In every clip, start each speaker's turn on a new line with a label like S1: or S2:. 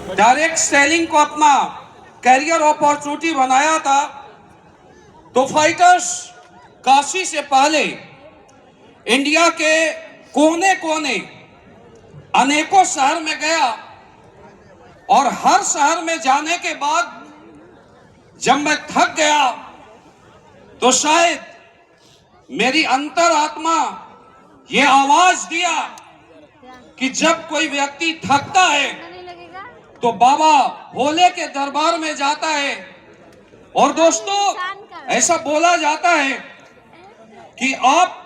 S1: Direct selling को अपना career opportunity बनाया था, तो फाइटर्स काशी से पहले इंडिया के कोने कोने अनेकों शहर में गया और हर शहर में जाने के बाद जब मैं थक गया तो शायद मेरी अंतरात्मा ये आवाज दिया कि जब कोई व्यक्ति थकता है तो बाबा भोले के दरबार में जाता है। और दोस्तों, ऐसा बोला जाता है कि आप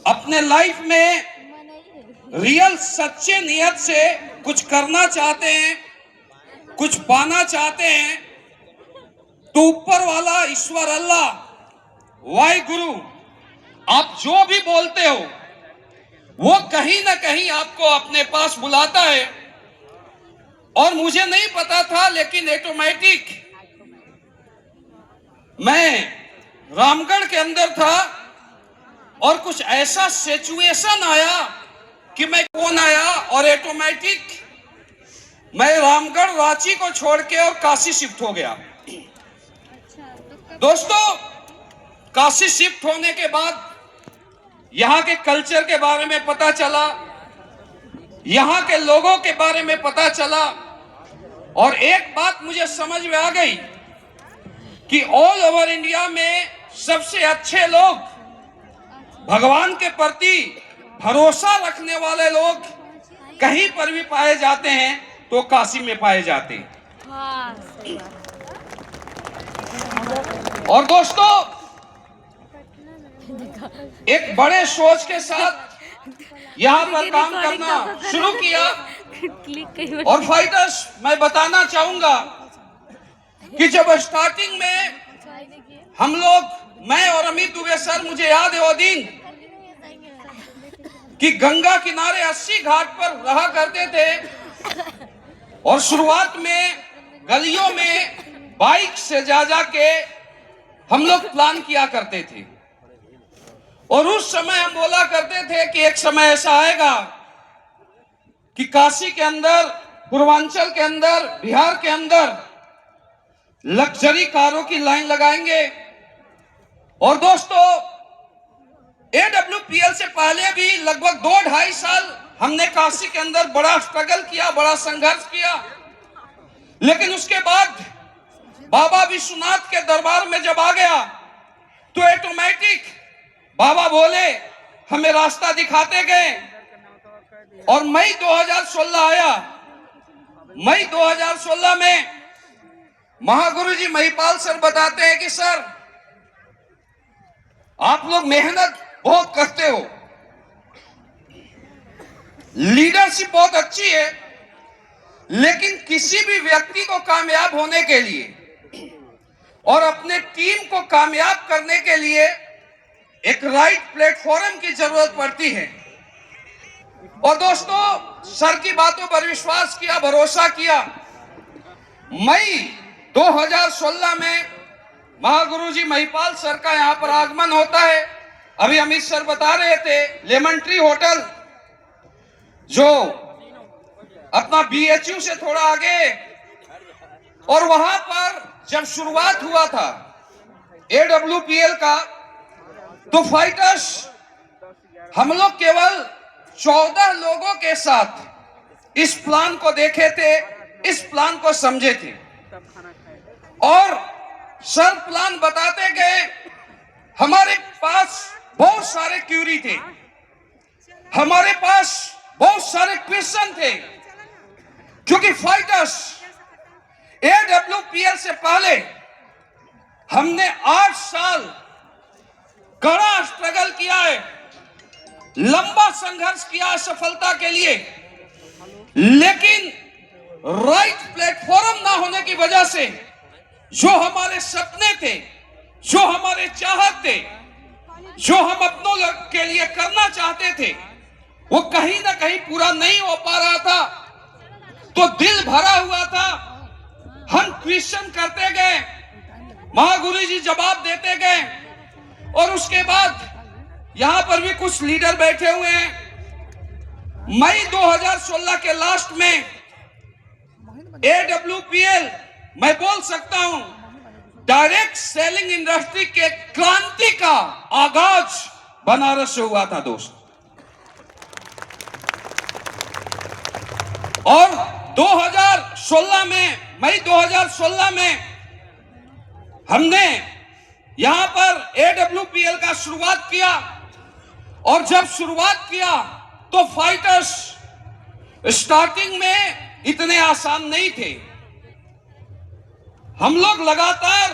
S1: अपने लाइफ में रियल सच्चे नियत से कुछ करना चाहते हैं, कुछ पाना चाहते हैं, तो ऊपर वाला ईश्वर अल्लाह वाहिगुरु आप जो भी बोलते हो वो कहीं ना कहीं आपको अपने पास बुलाता है। और मुझे नहीं पता था, लेकिन ऑटोमेटिक मैं रामगढ़ के अंदर था और कुछ ऐसा सिचुएशन आया कि मैं कौन आया और ऑटोमेटिक मैं रामगढ़ रांची को छोड़ के और काशी शिफ्ट हो गया। दोस्तों, काशी शिफ्ट होने के बाद यहाँ के कल्चर के बारे में पता चला, यहाँ के लोगों के बारे में पता चला, और एक बात मुझे समझ में आ गई कि ऑल ओवर इंडिया में सबसे अच्छे लोग, भगवान के प्रति भरोसा रखने वाले लोग कहीं पर भी पाए जाते हैं तो काशी में पाए जाते हैं। और दोस्तों, एक बड़े सोच के साथ यहाँ पर काम करना शुरू किया। और फाइटर्स, मैं बताना चाहूंगा कि जब स्टार्टिंग में हम लोग, मैं और अमित दुबे सर, मुझे याद है वो दिन कि गंगा किनारे 80 घाट पर रहा करते थे और शुरुआत में गलियों में बाइक से जा के हम लोग प्लान किया करते थे। और उस समय हम बोला करते थे कि एक समय ऐसा आएगा कि काशी के अंदर, पूर्वांचल के अंदर, बिहार के अंदर लग्जरी कारों की लाइन लगाएंगे। और दोस्तों, AWPL से पहले भी लगभग 2-2.5 साल हमने काशी के अंदर बड़ा स्ट्रगल किया, बड़ा संघर्ष किया। लेकिन उसके बाद बाबा विश्वनाथ के दरबार में जब आ गया तो ऑटोमेटिक बाबा भोले हमें रास्ता दिखाते गए। और मई 2016 आया। मई 2016 में महागुरु जी महिपाल सर बताते हैं कि सर, आप लोग मेहनत बहुत करते हो, लीडरशिप बहुत अच्छी है, लेकिन किसी भी व्यक्ति को कामयाब होने के लिए और अपने टीम को कामयाब करने के लिए एक राइट प्लेटफॉर्म की जरूरत पड़ती है। और दोस्तों, सर की बातों पर विश्वास किया, भरोसा किया। मई 2016 में महागुरु जी महिपाल सर का यहाँ पर आगमन होता है। अभी अमित सर बता रहे थे, लेमन ट्री होटल जो अपना BHU से थोड़ा आगे, और वहां पर जब शुरुआत हुआ था AWPL का, तो फाइटर्स हम लोग केवल 14 लोगों के साथ इस प्लान को देखे थे, इस प्लान को समझे थे। और सर प्लान बताते गए, हमारे पास बहुत सारे क्यूरी थे, हमारे पास बहुत सारे क्वेश्चन थे, क्योंकि फाइटर्स AWPL से पहले हमने 8 साल कड़ा स्ट्रगल किया है, लंबा संघर्ष किया है सफलता के लिए। लेकिन राइट प्लेटफॉर्म ना होने की वजह से जो हमारे सपने थे, जो हमारे चाहत थे, जो हम अपनों के लिए करना चाहते थे, वो कहीं ना कहीं पूरा नहीं हो पा रहा था। तो दिल भरा हुआ था, हम क्वेश्चन करते गए, महागुरु जी जवाब देते गए। और उसके बाद यहां पर भी कुछ लीडर बैठे हुए हैं। मई 2016 के लास्ट में AWPL मैं बोल सकता हूं डायरेक्ट सेलिंग इंडस्ट्री के क्रांति का आगाज बनारस से हुआ था दोस्त। और 2016 में मई 2016 में हमने यहां पर AWPL का शुरुआत किया। और जब शुरुआत किया तो फाइटर्स स्टार्टिंग में इतने आसान नहीं थे। हम लोग लगातार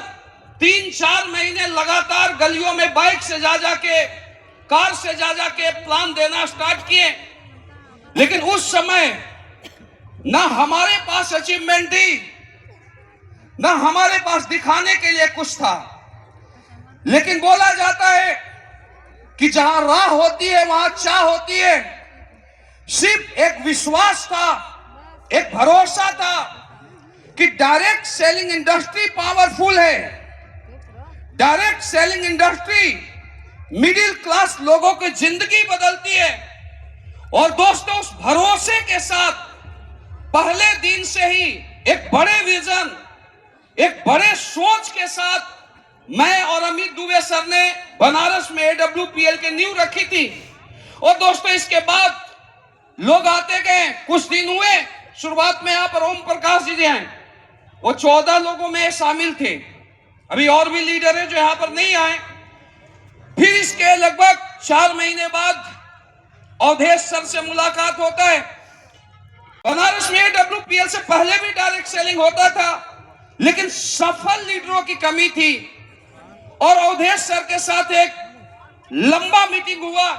S1: 3-4 महीने लगातार गलियों में बाइक से जा जाके, कार से जा जाके प्लान देना स्टार्ट किए। लेकिन उस समय ना हमारे पास अचीवमेंट थी, ना हमारे पास दिखाने के लिए कुछ था। लेकिन बोला जाता है कि जहां राह होती है वहां चाह होती है। सिर्फ एक विश्वास था, एक भरोसा था कि डायरेक्ट सेलिंग इंडस्ट्री पावरफुल है। Direct selling industry middle class लोगों की जिंदगी बदलती है। और दोस्तों, उस भरोसे के साथ पहले दिन से ही एक बड़े विजन, एक बड़े सोच के साथ मैं और अमित दुबे सर ने बनारस में AWPL के नींव रखी थी। और दोस्तों, इसके बाद लोग आते गए, कुछ दिन हुए। शुरुआत में यहां पर ओम प्रकाश जी हैं, वो 14 लोगों में शामिल थे। अभी और भी लीडर हैं जो यहां पर नहीं आए। फिर इसके लगभग 4 महीने बाद अवधेश सर से मुलाकात होता है। बनारस में AWPL से पहले भी डायरेक्ट सेलिंग होता था, लेकिन सफल लीडरों की कमी थी। और अवधेश सर के साथ एक लंबा मीटिंग हुआ।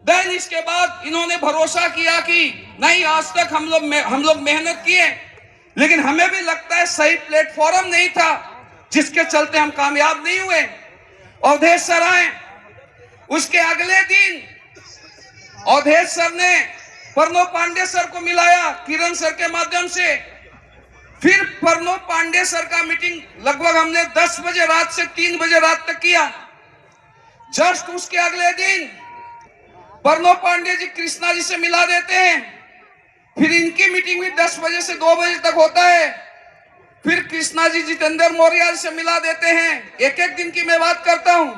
S1: देन इसके बाद इन्होंने भरोसा किया कि नहीं, आज तक हम लोग मेहनत किए, लेकिन हमें भी लगता है सही प्लेटफॉर्म नहीं था, जिसके चलते हम कामयाब नहीं हुए। अवधेश सर आए। उसके अगले दिन अवधेश सर ने प्रणव पांडे सर को मिलाया किरण सर के माध्यम से। फिर प्रणव पांडे सर का मीटिंग लगभग हमने 10 बजे रात से 3 बजे रात तक किया। जस्ट उसके अगले दिन प्रणव पांडे जी कृष्णा जी से मिला देते हैं। फिर इनकी मीटिंग भी 10 बजे से 2 बजे तक होता है। फिर कृष्णा जी जितेंद्र मौर्य से मिला देते हैं। एक एक दिन की मैं बात करता हूं।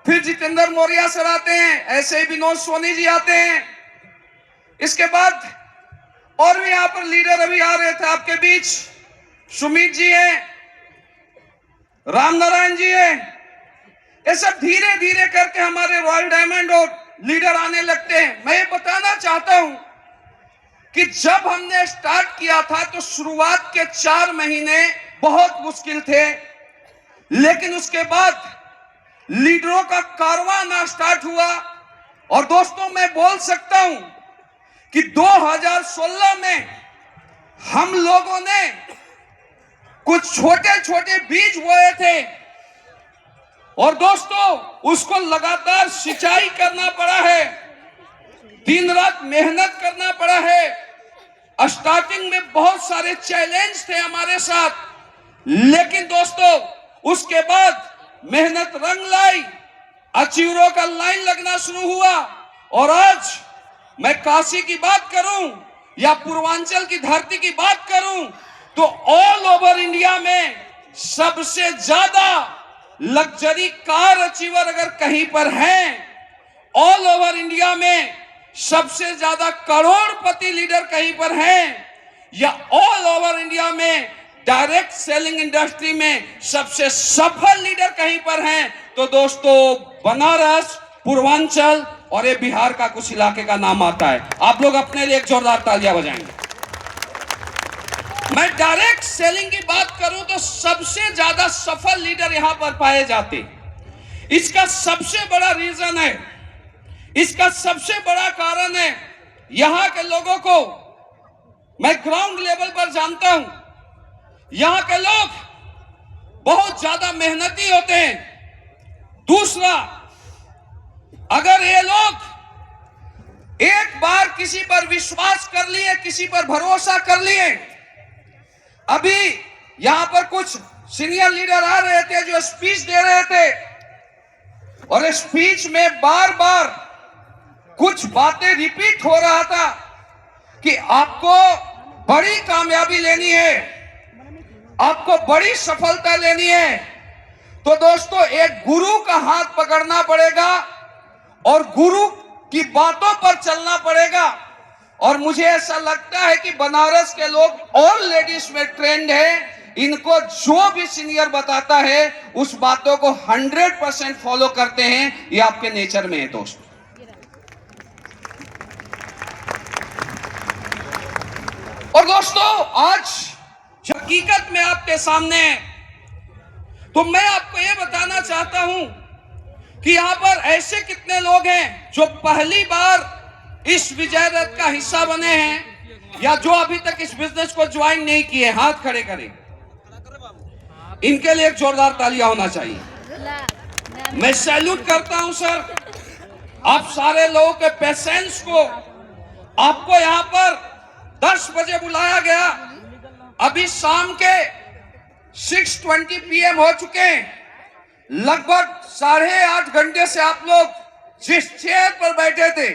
S1: फिर जितेंद्र मौर्य सर आते हैं, ऐसे ही विनोद सोनी जी आते हैं। इसके बाद और भी यहां पर लीडर अभी आ रहे थे आपके बीच, सुमित जी हैं, राम नारायण जी हैं। ये सब धीरे धीरे करके हमारे रॉयल डायमंड और लीडर आने लगते हैं। मैं ये बताना चाहता हूं कि जब हमने स्टार्ट किया था तो शुरुआत के 4 महीने बहुत मुश्किल थे, लेकिन उसके बाद लीडरों का कारवां आना स्टार्ट हुआ। और दोस्तों, मैं बोल सकता हूं कि 2016 में हम लोगों ने कुछ छोटे छोटे बीज बोए थे। और दोस्तों, उसको लगातार सिंचाई करना पड़ा है, दिन रात मेहनत करना पड़ा है। स्टार्टिंग में बहुत सारे चैलेंज थे हमारे साथ, लेकिन दोस्तों उसके बाद मेहनत रंग लाई, अचीवरों का लाइन लगना शुरू हुआ। और आज मैं काशी की बात करूं या पूर्वांचल की धरती की बात करूं तो ऑल ओवर इंडिया में सबसे ज्यादा लग्जरी कार अचीवर अगर कहीं पर हैं, ऑल ओवर इंडिया में सबसे ज्यादा करोड़पति लीडर कहीं पर हैं, या ऑल ओवर इंडिया में डायरेक्ट सेलिंग इंडस्ट्री में सबसे सफल लीडर कहीं पर हैं, तो दोस्तों बनारस, पूर्वांचल और ये बिहार का कुछ इलाके का नाम आता है। आप लोग अपने लिए एक जोरदार तालियां बजाएंगे। मैं डायरेक्ट सेलिंग की बात करूं तो सबसे ज्यादा सफल लीडर यहां पर पाए जाते। इसका सबसे बड़ा रीजन है, इसका सबसे बड़ा कारण है, यहां के लोगों को मैं ग्राउंड लेवल पर जानता हूं। यहां के लोग बहुत ज्यादा मेहनती होते हैं। दूसरा, अगर ये लोग एक बार किसी पर विश्वास कर लिए, किसी पर भरोसा कर लिए, अभी यहां पर कुछ सीनियर लीडर आ रहे थे जो स्पीच दे रहे थे, और स्पीच में बार बार कुछ बातें रिपीट हो रहा था कि आपको बड़ी कामयाबी लेनी है, आपको बड़ी सफलता लेनी है, तो दोस्तों एक गुरु का हाथ पकड़ना पड़ेगा और गुरु की बातों पर चलना पड़ेगा। और मुझे ऐसा लगता है कि बनारस के लोग और लेडीज में ट्रेंड है, इनको जो भी सीनियर बताता है उस बातों को 100% फॉलो करते हैं। ये आपके नेचर में है दोस्तों। और दोस्तों आज हकीकत में आपके सामने है, तो मैं आपको यह बताना चाहता हूं कि यहां पर ऐसे कितने लोग हैं जो पहली बार इस विजय रथ का हिस्सा बने हैं या जो अभी तक इस बिजनेस को ज्वाइन नहीं किए। हाथ खड़े करें, इनके लिए एक जोरदार तालियां होना चाहिए। मैं सैल्यूट करता हूं सर, आप सारे लोगों के पेशेंस को। आपको यहां पर 10 बजे बुलाया गया, अभी शाम के 6:20 PM हो चुके हैं। लगभग 8.5 घंटे से आप लोग जिस चेयर पर बैठे थे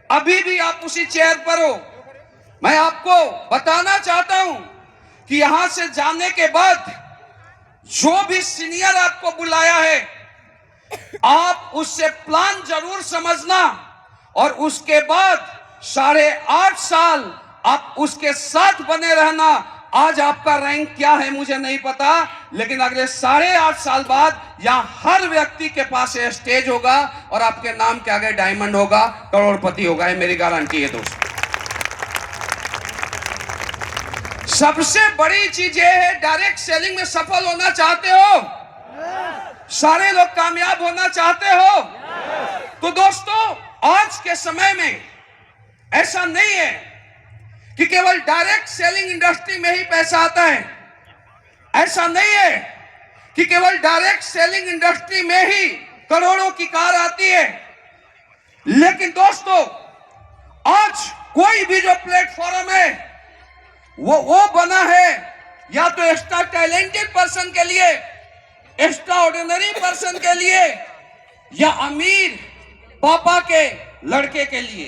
S1: अभी भी आप उसी चेयर पर हो। मैं आपको बताना चाहता हूं कि यहां से जाने के बाद जो भी सीनियर आपको बुलाया है, आप उससे प्लान जरूर समझना और उसके बाद 8.5 साल आप उसके साथ बने रहना। आज आपका रैंक क्या है मुझे नहीं पता, लेकिन अगले 8.5 साल बाद यहां हर व्यक्ति के पास ये स्टेज होगा और आपके नाम के आगे डायमंड होगा, करोड़पति होगा। ये मेरी गारंटी है दोस्तों। सबसे बड़ी चीज ये है, डायरेक्ट सेलिंग में सफल होना चाहते हो, सारे लोग कामयाब होना चाहते हो, तो दोस्तों आज के समय में ऐसा नहीं है कि केवल डायरेक्ट सेलिंग इंडस्ट्री में ही पैसा आता है। ऐसा नहीं है कि केवल डायरेक्ट सेलिंग इंडस्ट्री में ही करोड़ों की कार आती है। लेकिन दोस्तों आज कोई भी जो प्लेटफॉर्म है वो बना है या तो एक्स्ट्रा टैलेंटेड पर्सन के लिए, एक्स्ट्रा ऑर्डिनरी पर्सन के लिए, या अमीर पापा के लड़के के लिए।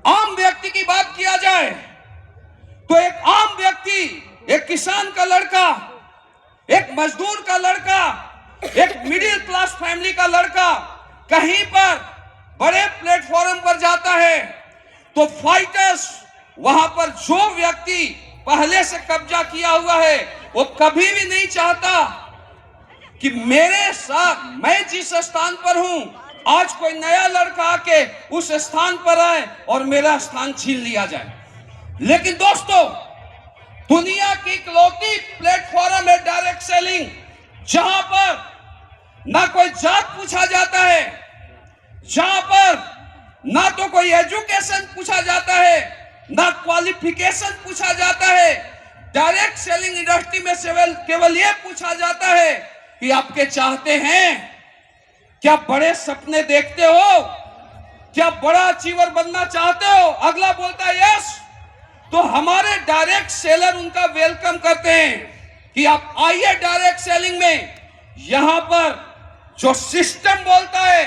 S1: आम व्यक्ति की बात किया जाए तो एक आम व्यक्ति, एक किसान का लड़का, एक मजदूर का लड़का, एक मिडिल क्लास फैमिली का लड़का कहीं पर बड़े प्लेटफॉर्म पर जाता है तो फाइटर्स, वहां पर जो व्यक्ति पहले से कब्जा किया हुआ है वो कभी भी नहीं चाहता कि मेरे साथ, मैं जिस स्थान पर हूं आज कोई नया लड़का आके उस स्थान पर आए और मेरा स्थान छीन लिया जाए। लेकिन दोस्तों दुनिया की इकलौती प्लेटफॉर्म है डायरेक्ट सेलिंग, जहां पर ना कोई जात पूछा जाता है, जहां पर ना तो कोई एजुकेशन पूछा जाता है, ना क्वालिफिकेशन पूछा जाता है। डायरेक्ट सेलिंग इंडस्ट्री में केवल यह पूछा जाता है कि आपके चाहते हैं, क्या बड़े सपने देखते हो, क्या बड़ा अचीवर बनना चाहते हो। अगला बोलता है यस, तो हमारे डायरेक्ट सेलर उनका वेलकम करते हैं कि आप आइए डायरेक्ट सेलिंग में। यहां पर जो सिस्टम बोलता है,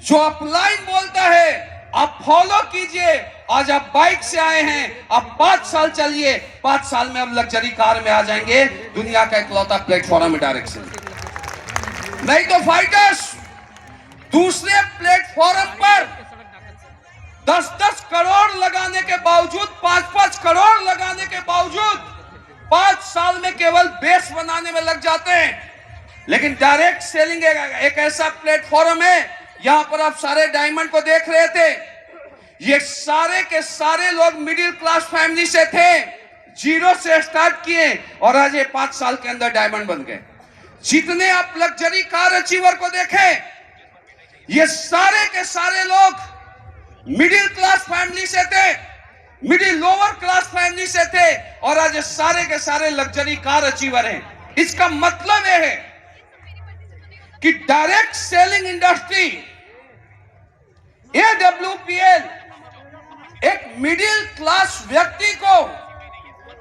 S1: जो अपलाइन बोलता है, आप फॉलो कीजिए। आज आप बाइक से आए हैं, आप 5 साल चलिए, 5 साल में अब लग्जरी कार में आ जाएंगे। दुनिया का इकलौता प्लेटफॉर्म है डायरेक्ट सेलिंग। नहीं तो फाइटर्स दूसरे प्लेटफॉर्म पर 10-10 करोड़ लगाने के बावजूद, 5-5 करोड़ लगाने के बावजूद 5 साल में केवल बेस बनाने में लग जाते हैं। लेकिन डायरेक्ट सेलिंग एक ऐसा प्लेटफॉर्म है, यहां पर आप सारे डायमंड को देख रहे थे, ये सारे के सारे लोग मिडिल क्लास फैमिली से थे, जीरो से स्टार्ट किए और आज ये 5 साल के अंदर डायमंड बन गए। जितने आप लग्जरी कार अचीवर को देखें, ये सारे के सारे लोग मिडिल क्लास फैमिली से थे, मिडिल लोअर क्लास फैमिली से थे और आज ये सारे के सारे लग्जरी कार अचीवर हैं। इसका मतलब यह है कि डायरेक्ट सेलिंग इंडस्ट्री AWPL एक मिडिल क्लास व्यक्ति को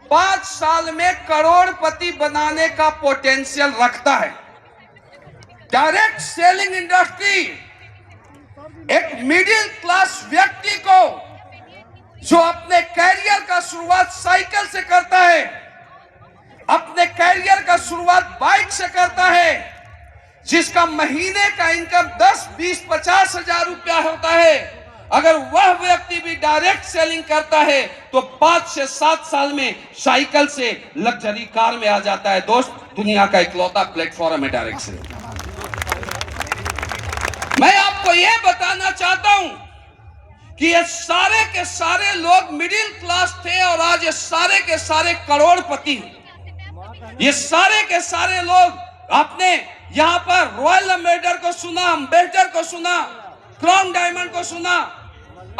S1: 5 साल में करोड़पति बनाने का पोटेंशियल रखता है। डायरेक्ट सेलिंग इंडस्ट्री एक मिडिल क्लास व्यक्ति को जो अपने कैरियर का शुरुआत साइकिल से करता है, अपने कैरियर का शुरुआत बाइक से करता है, जिसका महीने का इनकम 10, 20, 50 हजार रुपया होता है, अगर वह व्यक्ति भी डायरेक्ट सेलिंग करता है तो 5 से 7 साल में साइकिल से लग्जरी कार में आ जाता है। दोस्त, दुनिया का इकलौता प्लेटफॉर्म है डायरेक्ट सेलिंग। मैं आपको यह बताना चाहता हूं कि ये सारे के सारे लोग मिडिल क्लास थे और आज ये सारे के सारे करोड़पति हैं। ये सारे के सारे लोग, आपने यहां पर रॉयल अम्बेडर को सुना, अम्बेडर को सुना, क्राउन डायमंड को सुना,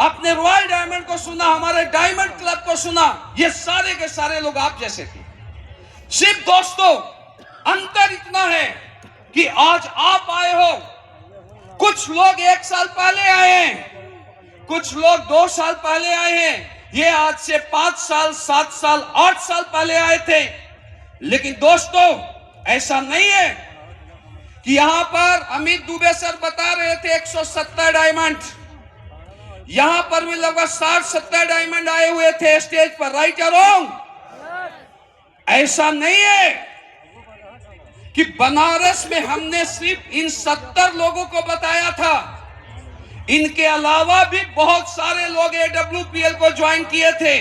S1: आपने रॉयल डायमंड को सुना, हमारे डायमंड क्लब को सुना, ये सारे के सारे लोग आप जैसे थे। सिर्फ दोस्तों अंतर इतना है कि आज आप आए हो, कुछ लोग 1 साल पहले आए हैं, कुछ लोग 2 साल पहले आए हैं, ये आज से 5 साल, 7 साल, 8 साल पहले आए थे। लेकिन दोस्तों ऐसा नहीं है कि यहां पर अमित दुबे सर बता रहे थे 170 डायमंड, यहां पर भी लगभग 60-70 डायमंड आए हुए थे स्टेज पर, राइट या रॉन्ग? ऐसा नहीं है कि बनारस में हमने सिर्फ इन 70 लोगों को बताया था, इनके अलावा भी बहुत सारे लोग AWPL को ज्वाइन किए थे,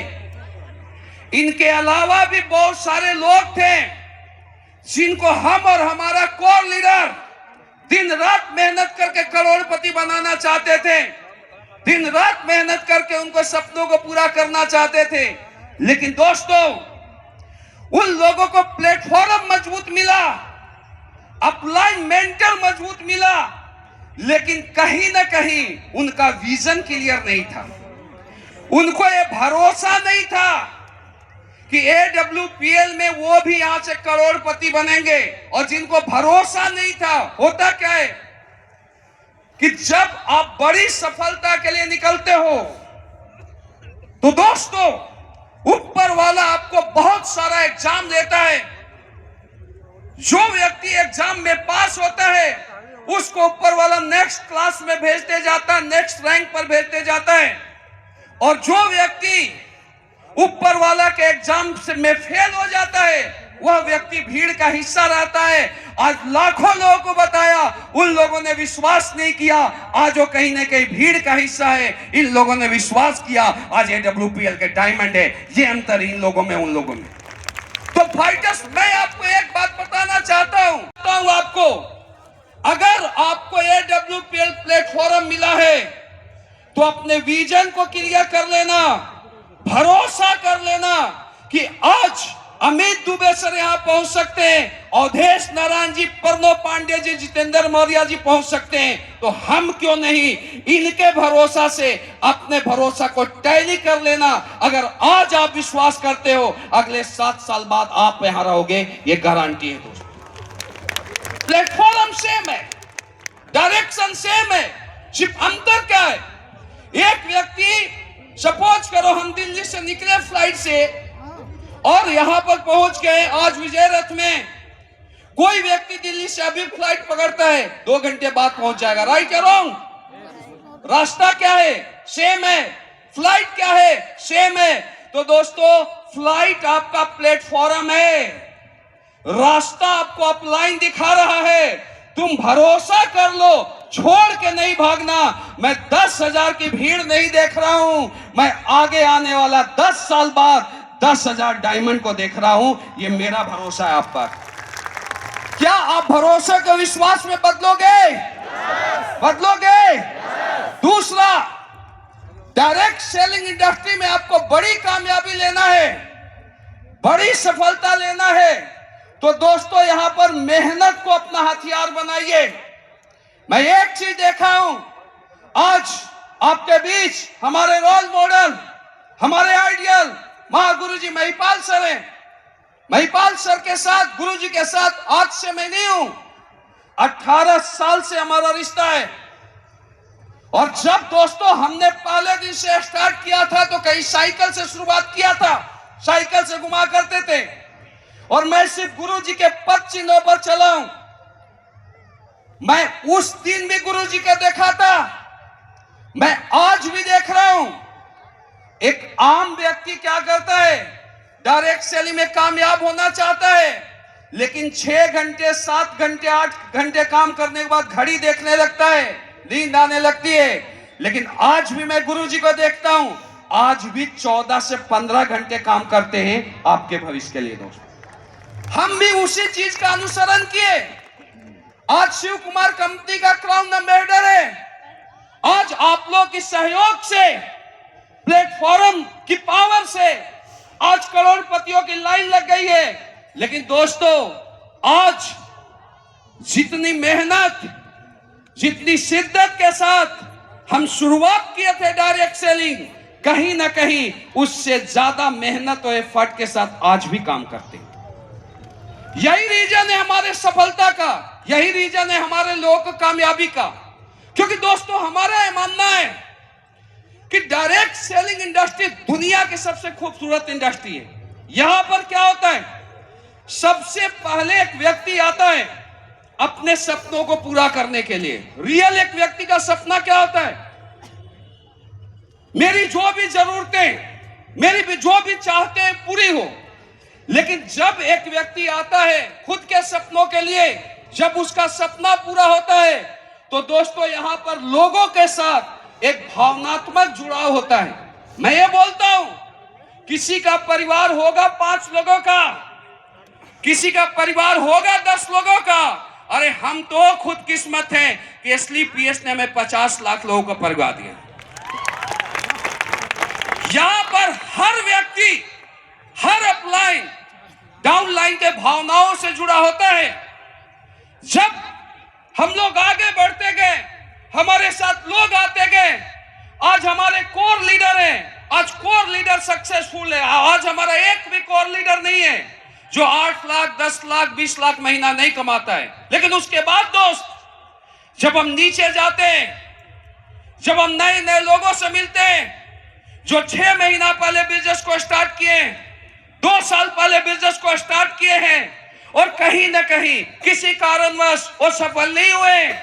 S1: इनके अलावा भी बहुत सारे लोग थे जिनको हम और हमारा कोर लीडर दिन रात मेहनत करके करोड़पति बनाना चाहते थे, दिन रात मेहनत करके उनको सपनों को पूरा करना चाहते थे। लेकिन दोस्तों उन लोगों को प्लेटफॉर्म मजबूत मिला, अपलाइन मेंटर मजबूत मिला, लेकिन कहीं ना कहीं उनका विजन क्लियर नहीं था, उनको ये भरोसा नहीं था कि AWPL में वो भी यहां से करोड़पति बनेंगे। और जिनको भरोसा नहीं था, होता क्या है कि जब आप बड़ी सफलता के लिए निकलते हो तो दोस्तों ऊपर वाला आपको बहुत सारा एग्जाम देता है। जो व्यक्ति एग्जाम में पास होता है उसको ऊपर वाला नेक्स्ट क्लास में भेजते जाता है, नेक्स्ट रैंक पर भेजते जाता है। और जो व्यक्ति ऊपर वाला के एग्जाम से में फेल हो जाता है वह व्यक्ति भीड़ का हिस्सा रहता है। आज लाखों लोगों को बताया, उन लोगों ने विश्वास नहीं किया, आज वो कहीं ना कहीं भीड़ का हिस्सा है। इन लोगों ने विश्वास किया, आज AWPL के डायमंड है। ये अंतर इन लोगों में उन लोगों में। तो फाइटर्स, मैं आपको एक बात बताना चाहता हूं आपको, अगर आपको AWPL प्लेटफॉर्म मिला है तो अपने विजन को क्लियर कर लेना, भरोसा कर लेना कि आज अमित दुबे सर यहां पहुंच सकते हैं, अवधेश नारायण जी, प्रणव पांडे जी, जितेंद्र मौर्य जी पहुंच सकते हैं, तो हम क्यों नहीं इनके भरोसा से अपने भरोसा को टैली कर लेना। अगर आज आप विश्वास करते हो, अगले 7 साल बाद आप यहां रहोगे, ये गारंटी है दोस्तों। प्लेटफॉर्म सेम है, डायरेक्शन सेम है, सिर्फ अंतर क्या है, एक व्यक्ति सपोज करो हम दिल्ली से निकले फ्लाइट से और यहां पर पहुंच गए आज विजय रथ में, कोई व्यक्ति दिल्ली से अभी फ्लाइट पकड़ता है 2 घंटे बाद पहुंच जाएगा, राइट या रॉन्ग? रास्ता क्या है? सेम है। फ्लाइट क्या है? सेम है। तो दोस्तों फ्लाइट आपका प्लेटफॉर्म है, रास्ता आपको अपलाइन दिखा रहा है, तुम भरोसा कर लो, छोड़ के नहीं भागना। मैं 10,000 की भीड़ नहीं देख रहा हूं, मैं आगे आने वाला 10 साल बाद 10,000 डायमंड को देख रहा हूं। ये मेरा भरोसा है आप पर। क्या आप भरोसे को विश्वास में बदलोगे? बदलोगे? दूसरा, डायरेक्ट सेलिंग इंडस्ट्री में आपको बड़ी कामयाबी लेना है, बड़ी सफलता लेना है, तो दोस्तों यहां पर मेहनत को अपना हथियार बनाइए। मैं एक चीज देखा हूं, आज आपके बीच हमारे रोल मॉडल, हमारे आइडियल महागुरु जी महिपाल सर हैं। महिपाल सर के साथ, गुरु जी के साथ आज से मैं नहीं हूं, 18 साल से हमारा रिश्ता है। और जब दोस्तों हमने पहले दिन से स्टार्ट किया था तो कहीं साइकिल से शुरुआत किया था, साइकिल से घुमा करते थे, और मैं सिर्फ गुरु जी के पद चिन्हों पर चला हूं। मैं उस दिन भी गुरु जी का देखा था, मैं आज भी देख रहा हूं। एक आम व्यक्ति क्या करता है, डायरेक्ट सेलिंग में कामयाब होना चाहता है, लेकिन 6 घंटे 7 घंटे 8 घंटे काम करने के बाद घड़ी देखने लगता है, नींद आने लगती है। लेकिन आज भी मैं गुरुजी को देखता हूं, आज भी 14 से 15 घंटे काम करते हैं आपके भविष्य के लिए। दोस्तों, हम भी उसी चीज का अनुसरण किए। आज शिव कुमार कंपनी का क्राउन एम्बेसडर है। आज आप लोग के सहयोग से, प्लेटफॉर्म की पावर से आज करोड़पतियों की लाइन लग गई है। लेकिन दोस्तों, आज जितनी मेहनत, जितनी शिद्दत के साथ हम शुरुआत किए थे डायरेक्ट सेलिंग, कहीं ना कहीं उससे ज्यादा मेहनत और एफर्ट के साथ आज भी काम करते हैं। यही रीजन है हमारे सफलता का, यही रीजन है हमारे लोगों की कामयाबी का। क्योंकि दोस्तों, हमारा यह मानना है कि डायरेक्ट सेलिंग इंडस्ट्री दुनिया की सबसे खूबसूरत इंडस्ट्री है। यहां पर क्या होता है, सबसे पहले एक व्यक्ति आता है अपने सपनों को पूरा करने के लिए। रियल एक व्यक्ति का सपना क्या होता है, मेरी जो भी जरूरतें, मेरी भी जो भी चाहते हैं पूरी हो। लेकिन जब एक व्यक्ति आता है खुद के सपनों के लिए, जब उसका सपना पूरा होता है, तो दोस्तों यहां पर लोगों के साथ एक भावनात्मक जुड़ाव होता है। मैं ये बोलता हूं, किसी का परिवार होगा 5 लोगों का, किसी का परिवार होगा 10 लोगों का। अरे हम तो खुद किस्मत हैं कि SLPS ने हमें 50 लाख लोगों का परिवार दिया। यहां पर हर व्यक्ति, हर अपलाइन डाउनलाइन के भावनाओं से जुड़ा होता है। जब हम लोग आगे बढ़ते गए, हमारे साथ लोग आते गए। आज हमारे कोर लीडर हैं, आज कोर लीडर सक्सेसफुल है। आज हमारा एक भी कोर लीडर नहीं है जो 8 लाख 10 लाख 20 लाख महीना नहीं कमाता है। लेकिन उसके बाद दोस्त, जब हम नीचे जाते हैं, जब हम नए नए लोगों से मिलते हैं जो 6 महीना पहले बिजनेस को स्टार्ट किए, 2 साल पहले बिजनेस को स्टार्ट किए हैं और कहीं ना कहीं किसी कारणवश वो सफल नहीं हुए,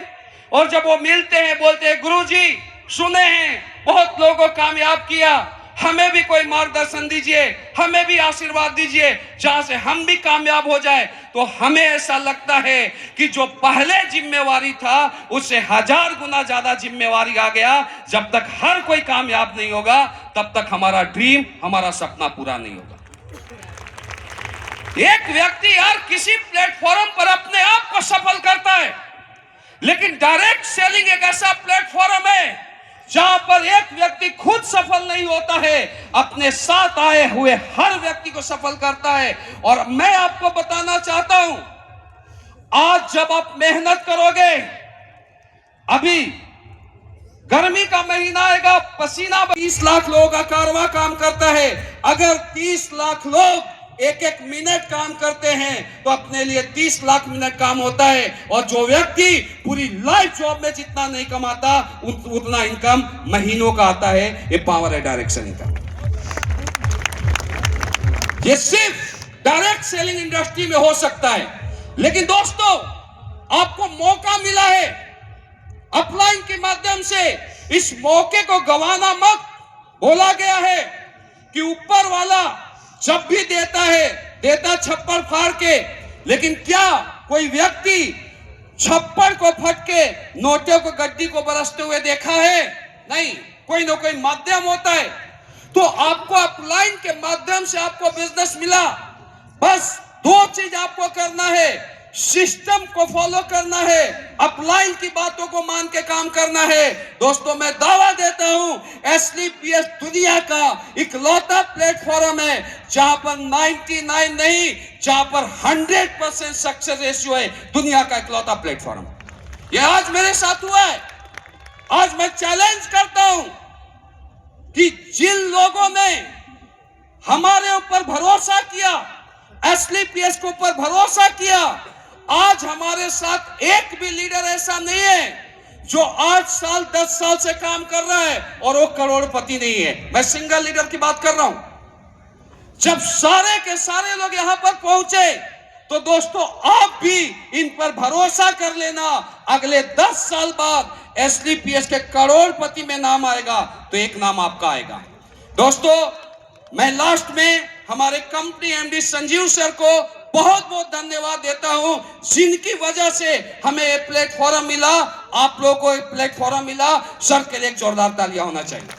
S1: और जब वो मिलते हैं बोलते हैं गुरुजी सुने हैं बहुत लोगों को कामयाब किया, हमें भी कोई मार्गदर्शन दीजिए, हमें भी आशीर्वाद दीजिए जहां से हम भी कामयाब हो जाए। तो हमें ऐसा लगता है कि जो पहले जिम्मेवारी था उससे 1000 गुना ज्यादा जिम्मेवारी आ गया। जब तक हर कोई कामयाब नहीं होगा तब तक हमारा ड्रीम, हमारा सपना पूरा नहीं होगा। एक व्यक्ति यार किसी प्लेटफॉर्म पर अपने आप को सफल करता है, लेकिन डायरेक्ट सेलिंग एक ऐसा प्लेटफॉर्म है जहां पर एक व्यक्ति खुद सफल नहीं होता है, अपने साथ आए हुए हर व्यक्ति को सफल करता है। और मैं आपको बताना चाहता हूं, आज जब आप मेहनत करोगे, अभी गर्मी का महीना आएगा, पसीना 30 लाख लोगों का कारवां काम करता है। अगर 30 लाख लोग एक एक मिनट काम करते हैं तो अपने लिए 30 लाख मिनट काम होता है। और जो व्यक्ति पूरी लाइफ जॉब में जितना नहीं कमाता उतना इनकम महीनों का आता है। ये पावर है डायरेक्ट सेलिंग का। ये सिर्फ डायरेक्ट सेलिंग इंडस्ट्री में हो सकता है। लेकिन दोस्तों, आपको मौका मिला है अपलाइन के माध्यम से, इस मौके को गंवाना मत। बोला गया है कि ऊपर वाला जब भी देता है देता छप्पर फाड़ के, लेकिन क्या कोई व्यक्ति छप्पर को फट के नोटों को गड्डी को बरसते हुए देखा है? नहीं, कोई ना कोई माध्यम होता है। तो आपको अपलाइन के माध्यम से आपको बिजनेस मिला, बस 2 चीज आपको करना है, सिस्टम को फॉलो करना है, अपलाइन की बातों को मान के काम करना है। दोस्तों, मैं दावा देता हूं SLPS दुनिया का इकलौता प्लेटफॉर्म है जहां पर 99 नहीं, जहां पर 100% सक्सेस रेशियो है। दुनिया का इकलौता प्लेटफॉर्म ये आज मेरे साथ हुआ है। आज मैं चैलेंज करता हूं कि जिन लोगों ने हमारे ऊपर भरोसा किया, SLPS के ऊपर भरोसा किया, आज हमारे साथ एक भी लीडर ऐसा नहीं है जो 8 साल 10 साल से काम कर रहा है और वो करोड़पति नहीं है। मैं सिंगल लीडर की बात कर रहा हूं। जब सारे के सारे लोग यहां पर पहुंचे तो दोस्तों, आप भी इन पर भरोसा कर लेना, अगले 10 साल बाद SLPS के करोड़पति में नाम आएगा तो एक नाम आपका आएगा। दोस्तों, मैं लास्ट में हमारे कंपनी एमडी संजीव सर को बहुत बहुत धन्यवाद देता हूं, जिनकी वजह से हमें ये प्लेटफॉर्म मिला, आप लोगों को एक प्लेटफॉर्म मिला। सर के लिए एक जोरदार तालियां होना चाहिए।